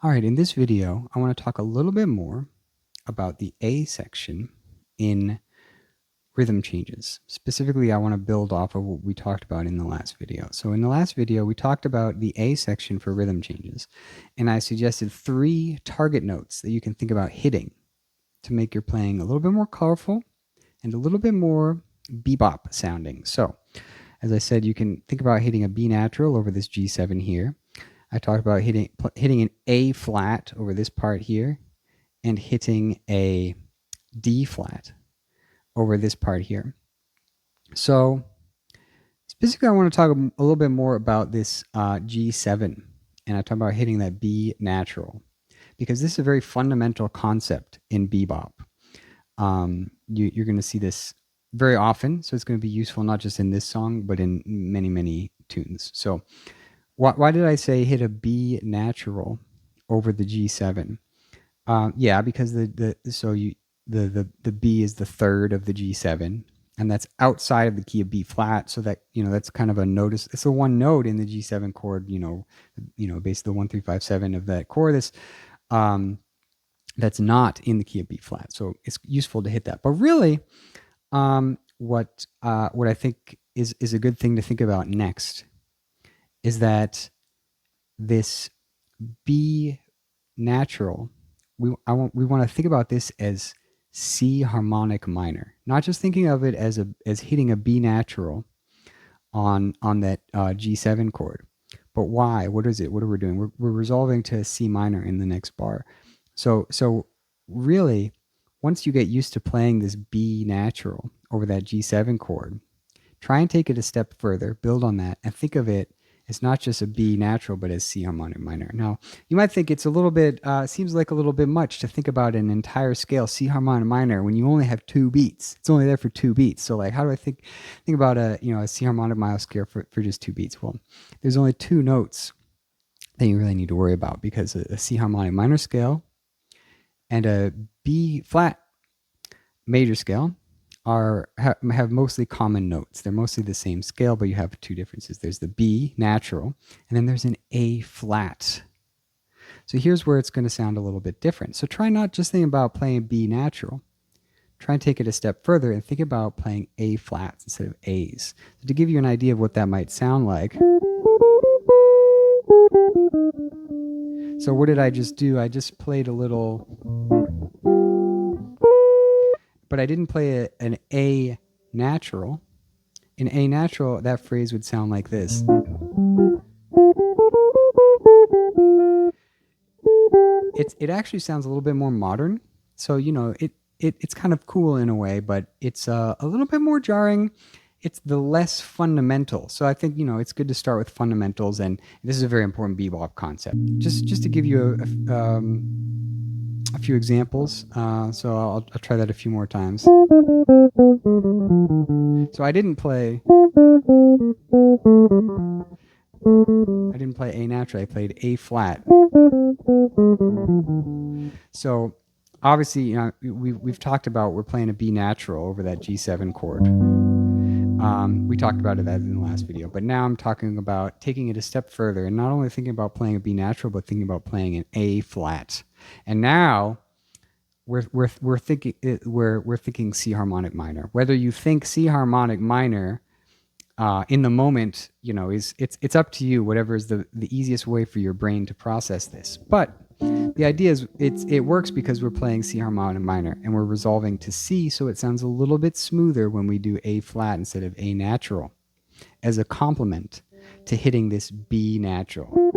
All right, in this video, I want to talk a little bit more about the A section in rhythm changes. Specifically, I want to build off of what we talked about in the last video. So in the last video, we talked about the A section for rhythm changes, and I suggested 3 target notes that you can think about hitting to make your playing a little bit more colorful and a little bit more bebop sounding. So, as I said, you can think about hitting a B natural over this G7 here. I talked about hitting an A flat over this part here and hitting a D flat over this part here. So specifically, I want to talk a little bit more about this G7, and I talk about hitting that B natural because this is a very fundamental concept in bebop. You're going to see this very often, so it's going to be useful not just in this song, but in many, many tunes. So why did I say hit a B natural over the G7? Yeah, because the B is the third of the G7, and that's outside of the key of B flat. So that that's kind of a notice. It's the one note in the G7 chord. Basically the 1 3 5 7 of that chord. That's not in the key of B flat. So it's useful to hit that. But really, what I think is a good thing to think about next is that this B natural, we want to think about this as C harmonic minor, not just thinking of it as hitting a B natural on that G7 chord. But why? What is it? What are we doing? We're resolving to C minor in the next bar. So really, once you get used to playing this B natural over that G7 chord, try and take it a step further, build on that, and think of it as not just a B natural, but as C harmonic minor. Now, you might think it's a little bit, seems like a little bit much to think about an entire scale C harmonic minor when you only have 2 beats. It's only there for 2 beats. So like, how do I think about a C harmonic minor scale for just 2 beats? Well, there's only 2 notes that you really need to worry about, because a C harmonic minor scale and a B flat major scale have mostly common notes. They're mostly the same scale, but you have 2 differences. There's the B natural, and then there's an A flat. So here's where it's going to sound a little bit different. So try not just think about playing B natural. Try and take it a step further and think about playing A flats instead of A's. So to give you an idea of what that might sound like. So what did I just do? I just played a little, but I didn't play an A natural. In A natural, that phrase would sound like this. It actually sounds a little bit more modern. So, it's kind of cool in a way, but it's a little bit more jarring. It's the less fundamental. So I think, it's good to start with fundamentals, and this is a very important bebop concept. Just to give you a few examples. So I'll try that a few more times. So I didn't play A natural. I played A flat. So obviously, we've talked about we're playing a B natural over that G7 chord. We talked about that in the last video, but now I'm talking about taking it a step further and not only thinking about playing a B natural, but thinking about playing an A flat. And now we're thinking C harmonic minor. Whether you think C harmonic minor in the moment, it's up to you. Whatever is the easiest way for your brain to process this. But the idea is it works because we're playing C harmonic minor and we're resolving to C, so it sounds a little bit smoother when we do A flat instead of A natural, as a complement to hitting this B natural.